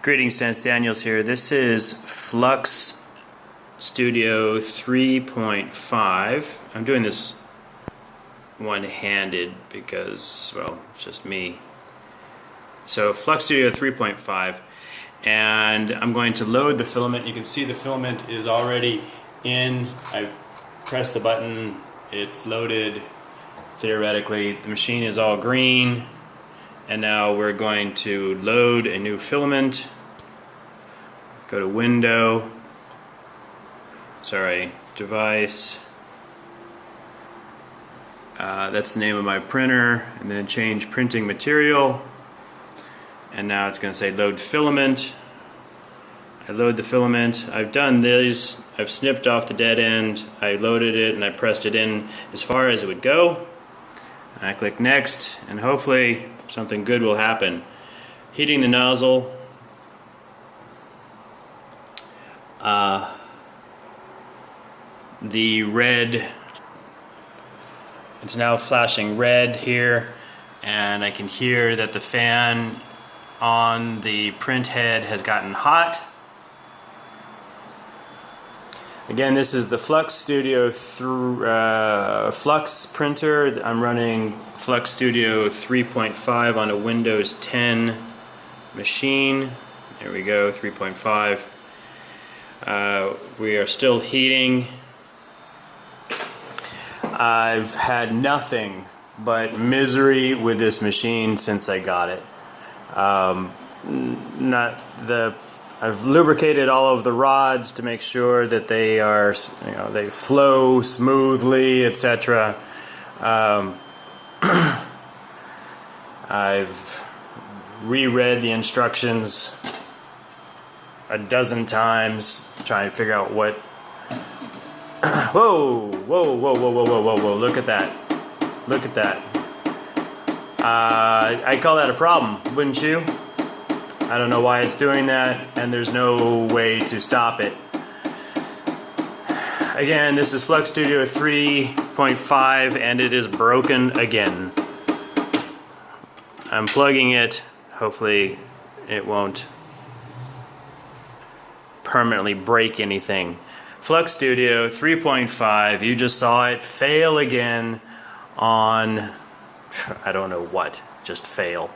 Greetings, Dennis Daniels here. This is Flux Studio 3.5. I'm doing this one-handed because, well, it's just me. So Flux Studio 3.5, and I'm going to load the filament. You can see the filament is already in. I've pressed the button. It's loaded. Theoretically, the machine is all green. And now we're going to load a new filament. Go to Window, Device. That's the name of my printer, and then change printing material. And now it's going to say load filament. I load the filament. I've done this. I've snipped off the dead end. I loaded it and I pressed it in as far as it would go. And I click next, and hopefully something good will happen. Heating the nozzle. The red, it's now flashing red here, and I can hear that the fan on the print head has gotten hot. Again, this is the Flux Studio Flux printer. I'm running Flux Studio 3.5 on a Windows 10 machine. There we go, 3.5. We are still heating. I've had nothing but misery with this machine since I got it. I've lubricated all of the rods to make sure that they are, they flow smoothly, etc. I've reread the instructions a dozen times, trying to figure out what. Whoa! Look at that! Look at that! I call that a problem, wouldn't you? I don't know why it's doing that, and there's no way to stop it. Again, this is Flux Studio 3.5, and it is broken again. I'm plugging it. Hopefully it won't permanently break anything. Flux Studio 3.5, you just saw it fail again on, I don't know what, just fail.